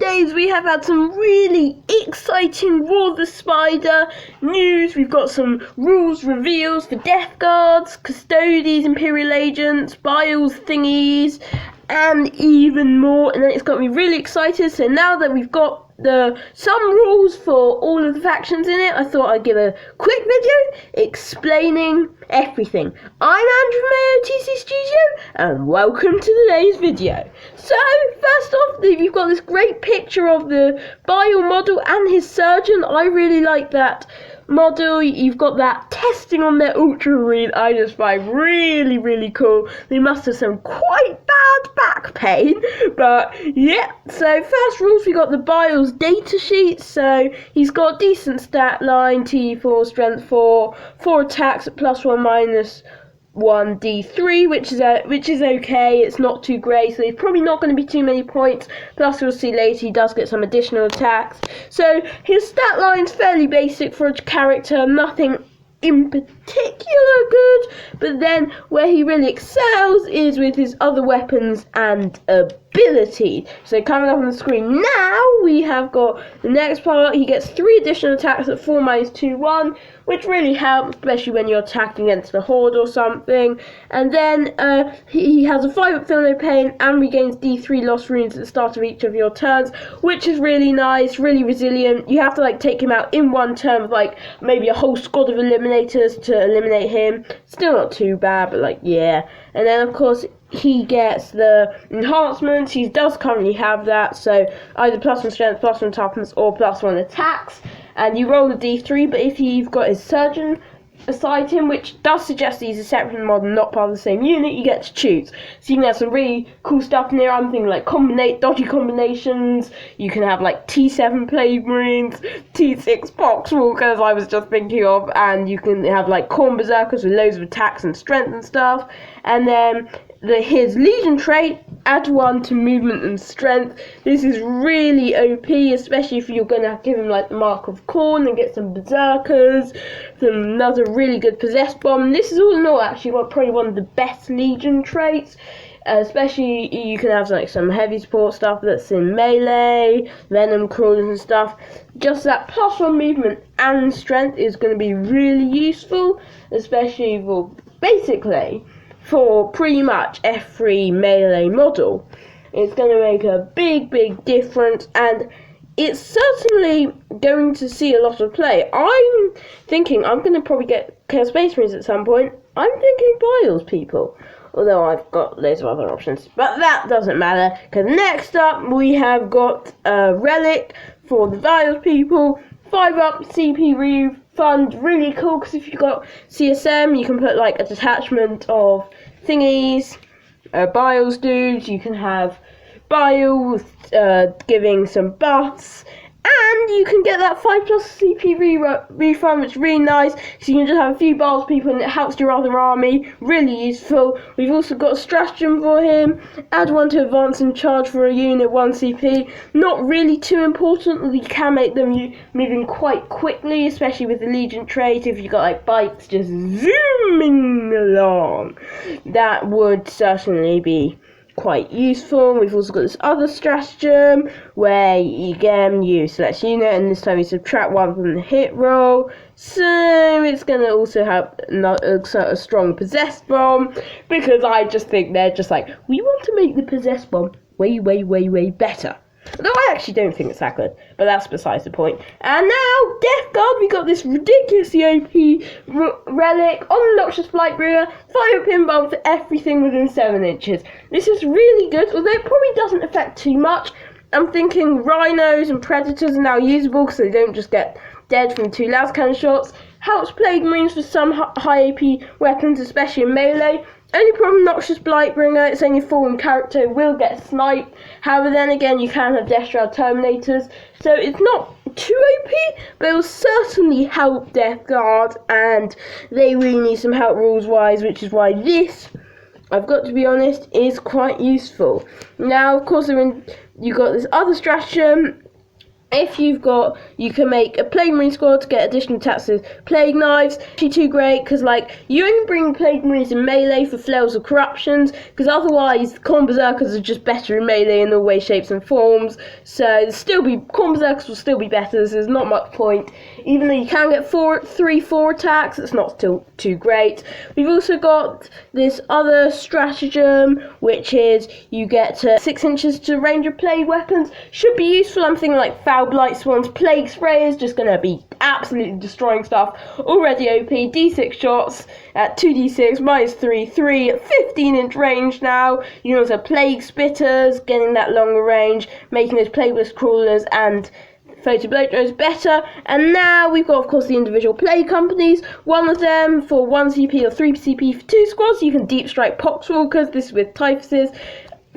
days we have had some really exciting War of the Spider news. We've got some rules reveals for Death Guards, Custodes, Imperial Agents, Biles thingies, and even more. And then it's got me really excited. So now that we've got some rules for all of the factions in it, I thought I'd give a quick video explaining everything. I'm Andrew from AOTC Studio, and welcome to today's video. So, first off, you've got this great picture of the Bile model and his surgeon. I really like that model. You've got that testing on their Ultramarine. I just find really cool. They must have some quite bad back pain, but yeah. So first rules, we got the Bile's data sheet. So he's got a decent stat line: T4, strength 4, 4 attacks at +1/-1 D3, which is okay. It's not too great, so there's probably not going to be too many points. Plus, we'll see later he does get some additional attacks. So his stat line's fairly basic for a character, nothing in particular good. But then where he really excels is with his other weapons and ability. So coming up on the screen now, we have got the next part. He gets 3 additional attacks at 4-2/1, which really helps, especially when you're attacking against the Horde or something. And then he has a 5 Feel No Pain and regains D3 lost runes at the start of each of your turns, which is really nice, really resilient. You have to take him out in one turn with maybe a whole squad of eliminators to eliminate him. Still not too bad, but yeah. And then of course he gets the enhancements. He does currently have that, so either +1 strength, +1 toughness, or +1 attacks. And you roll a D3, but if you've got his surgeon beside him, which does suggest he's a separate model, not part of the same unit, you get to choose. So you can have some really cool stuff in there. I'm thinking dodgy combinations. You can have T7 Plague Marines, T6 Poxwalkers, I was just thinking of, and you can have Corn Berserkers with loads of attacks and strength and stuff. And then his Legion trait, add 1 to movement and strength. This is really OP, especially if you're going to give him the Mark of Corn and get some Berserkers, another really good Possessed Bomb. This is all in all actually probably one of the best Legion traits. Especially you can have some heavy support stuff that's in melee, venom crawlers and stuff. Just that +1 movement and strength is going to be really useful, especially basically for pretty much every melee model. It's going to make a big difference, and it's certainly going to see a lot of play. I'm thinking I'm going to probably get Chaos Space Marines at some point. I'm thinking Biles people, although I've got loads of other options, but that doesn't matter, because next up we have got a relic for the Biles people. 5-up CP refund, really cool, because if you've got CSM, you can put a detachment of thingies, Biles dudes. You can have Bile giving some buffs, and you can get that 5+ CP refund, which is really nice, so you can just have a few Biles people and it helps your other army. Really useful. We've also got a stratagem for him. Add 1 to advance and charge for a unit, 1 CP. Not really too important. You can make them moving quite quickly, especially with the Legion trait. If you've got bikes just zooming along, that would certainly be quite useful. We've also got this other stratagem where again you select unit, and this time you subtract 1 from the hit roll, so it's going to also have a strong Possessed Bomb, because I just think they're just we want to make the Possessed Bomb way better. Although I actually don't think it's that good, but that's besides the point. And now, Death Guard, we got this ridiculously OP relic on the Noxious Blightbringer, 5 pinball for everything within 7 inches. This is really good, although it probably doesn't affect too much. I'm thinking Rhinos and Predators are now usable, because they don't just get dead from 2 las cannon shots. Helps Plague Marines with some high AP weapons, especially in melee. Only problem, Noxious Blightbringer, it's only a fallen character, will get sniped. However, then again, you can have Death Shroud Terminators, so it's not too OP, but it will certainly help Death Guard, and they really need some help rules-wise, which is why this, I've got to be honest, is quite useful. Now, of course, you've got this other stratagem If you've got, you can make a Plague Marine squad to get additional attacks with Plague Knives. Actually too great, because like, you only bring Plague Marines in melee for flails or corruptions, because otherwise Khorne Berserkers are just better in melee in all ways, shapes and forms. So Khorne Berserkers will still be better, so there's not much point. Even though you can get 3-4 attacks, it's not still too great. We've also got this other stratagem, which is you get 6 inches to range of plague weapons. Should be useful. I'm thinking like Foul Blight Swans, Plague Spray is just going to be absolutely destroying stuff. Already OP, D6 shots at 2d6, -3 at 15-inch range now. You can also Plague Spitters, getting that longer range, making those Plagueless Crawlers and Photo Blowthrows better. And now we've got, of course, the individual play companies. One of them for 1 CP or 3 CP for 2 squads. You can Deep Strike Poxwalkers. This is with Typhuses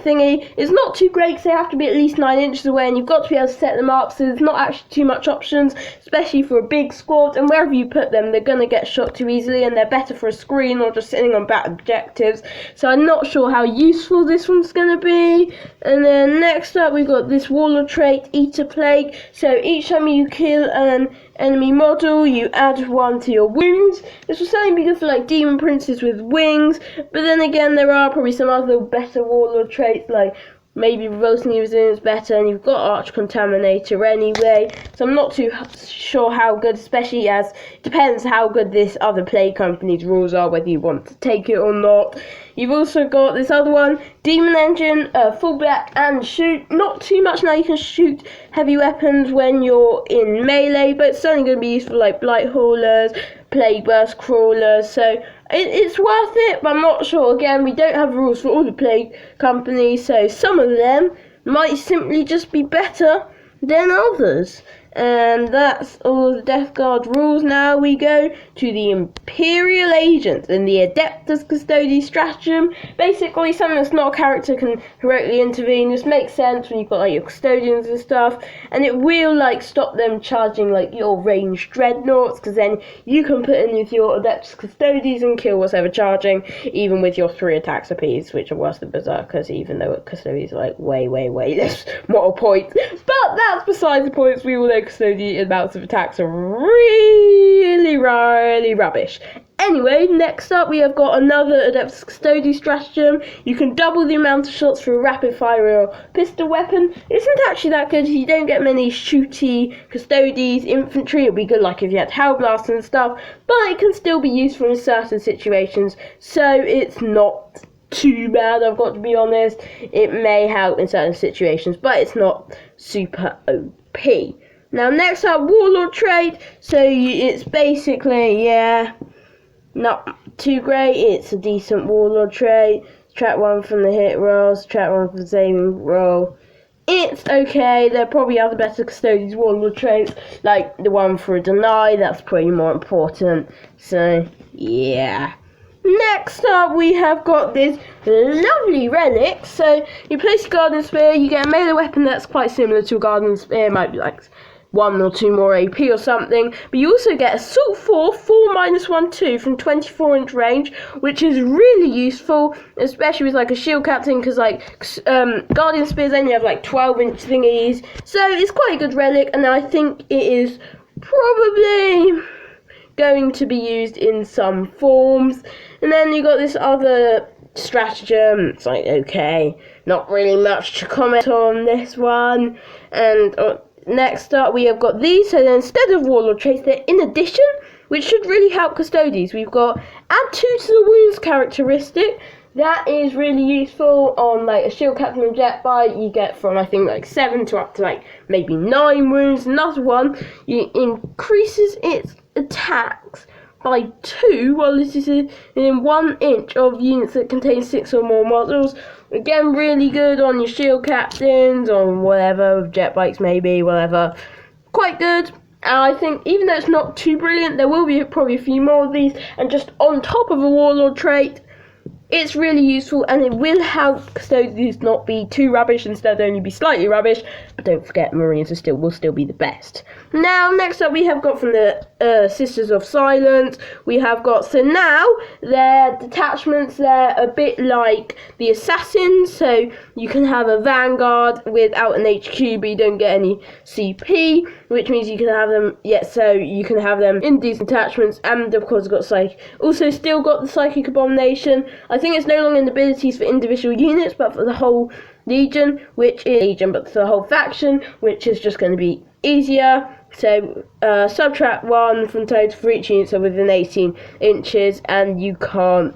thingy. It's not too great because they have to be at least 9 inches away, and you've got to be able to set them up, so there's not actually too much options, especially for a big squad. And wherever you put them, they're going to get shot too easily, and they're better for a screen or just sitting on back objectives. So I'm not sure how useful this one's going to be. And then next up, we've got this Warlord trait, Eater Plague. So each time you kill an enemy model, you add 1 to your wounds. This will certainly be good for like Demon Princes with wings, but then again, there are probably some other better Warlord traits, like maybe Revolting Resilience better, and you've got Arch Contaminator anyway, so I'm not too sure how good, especially as it depends how good this other play company's rules are, whether you want to take it or not. You've also got this other one, Demon Engine, full black and shoot. Not too much now, you can shoot heavy weapons when you're in melee, but it's certainly going to be useful like Blight Haulers, Plague Burst Crawlers, so it's worth it, but I'm not sure. Again, we don't have rules for all the plague companies, so some of them might simply just be better than others. And that's all of the Death Guard rules. Now we go to the Imperial Agents and the Adeptus Custodes Stratagem. Basically, something that's not a character can heroically intervene. This makes sense when you've got like your custodians and stuff, and it will like stop them charging like your ranged dreadnoughts, because then you can put in with your Adeptus Custodes and kill what's ever charging, even with your 3 attacks apiece, which are worse than Berserkers, even though Custodes are like way less mortal points. But that's besides the point. We will know Custodian amounts of attacks are really rubbish. Anyway, next up we have got another Adeptus Custodes stratagem. You can double the amount of shots for a rapid fire or pistol weapon. It isn't actually that good. You don't get many shooty Custodes infantry. It'll be good like if you had Hellblast and stuff, but it can still be useful in certain situations, so it's not too bad, I've got to be honest. It may help in certain situations, but it's not super OP. Now next up, Warlord trait. So it's basically, not too great. It's a decent Warlord trait. Subtract 1 from the hit roll, subtract 1 from the saving roll. It's okay. There are probably other better Custodes Warlord traits, like the one for a deny. That's pretty more important. So yeah. Next up, we have got this lovely relic. So you place a Guardian Spear, you get a melee weapon that's quite similar to a Guardian Spear. It might be like 1 or 2 more AP or something, but you also get Assault 4 -1/2 from 24-inch range, which is really useful, especially with like a shield captain, because like Guardian Spears only have like 12-inch thingies, so it's quite a good relic, and I think it is probably going to be used in some forms. And then you got this other stratagem. It's like, okay, not really much to comment on this one. And next up we have got these. So then instead of Warlord traits, they're in addition, which should really help Custodes. We've got add 2 to the wounds characteristic. That is really useful on like a shield captain and jet bite. You get from I think like 7 to up to like maybe 9 wounds. Another one, you increases its attacks by 2 while this is in 1 inch of units that contain 6 or more models. Again, really good on your shield captains, on whatever, jet bikes maybe, whatever. Quite good. And I think even though it's not too brilliant, there will be probably a few more of these, and just on top of a Warlord trait, it's really useful, and it will help Custodes not be too rubbish, instead only be slightly rubbish. But don't forget, Marines will still be the best. Now, next up, we have got from the Sisters of Silence. We have got, so now their detachments, they're a bit like the Assassins. So you can have a Vanguard without an HQ, but you don't get any CP, which means you can have them. So you can have them in these detachments, and of course, got Psychic. Also, still got the Psychic Abomination. I think it's no longer in abilities for individual units, but for the whole Legion, but for the whole faction, which is just going to be easier. So subtract 1 from total for each unit, so within 18 inches, and you can't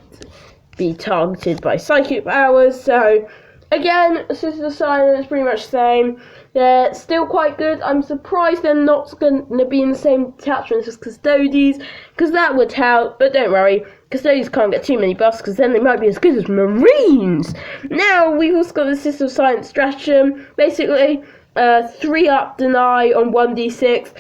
be targeted by psychic powers. So again, Sisters of Silence, pretty much the same. They're still quite good. I'm surprised they're not going to be in the same detachments as Custodes, because that would help, but don't worry, Custodes can't get too many buffs, because then they might be as good as Marines. Now, we've also got the System of Science Stratagem. Basically, 3-up deny on 1d6.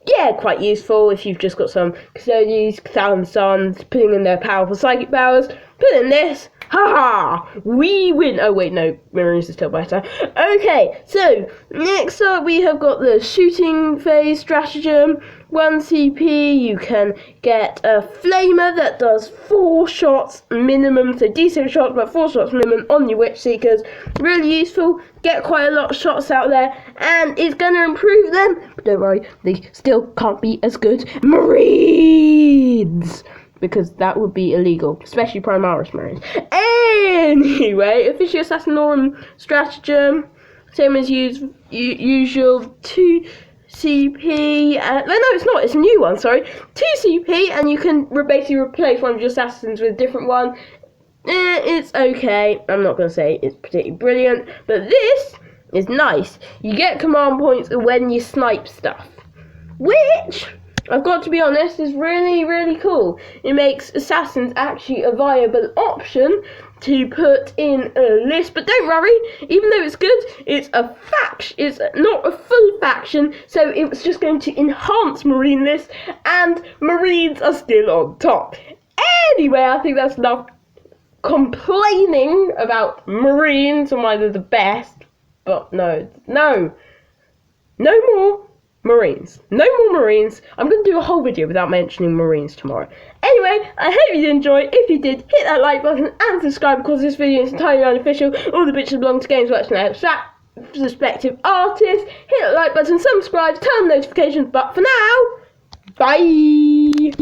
Yeah, quite useful if you've just got some Custodes, Thousand Suns, putting in their powerful psychic powers. Put in this. Haha! We win! Oh wait, no, Marines is still better. Okay, so next up we have got the Shooting Phase Stratagem. 1 CP, you can get a Flamer that does 4 shots minimum, so D6 shots, but 4 shots minimum on your Witch Seekers. Really useful, get quite a lot of shots out there, and it's going to improve them. But don't worry, they still can't be as good Marines, because that would be illegal, especially Primaris Marines. Anyway, Official Assassinorum Stratagem, same as usual, 2 CP, no, it's not, it's a new one, sorry. 2 CP, and you can basically replace one of your assassins with a different one. It's okay, I'm not going to say it's particularly brilliant, but this is nice. You get command points when you snipe stuff, which, I've got to be honest, is really, really cool. It makes assassins actually a viable option to put in a list, but don't worry, even though it's good, it's a faction, it's not a full faction, so it's just going to enhance Marine lists, and Marines are still on top. Anyway, I think that's enough complaining about Marines and why they're the best, but no more Marines. No more Marines. I'm going to do a whole video without mentioning Marines tomorrow. Anyway, I hope you enjoyed. If you did, hit that like button and subscribe, because this video is entirely unofficial. All the bitches belong to Games Workshop and Abstract respective artists. Hit that like button, subscribe, turn on notifications, but for now, bye!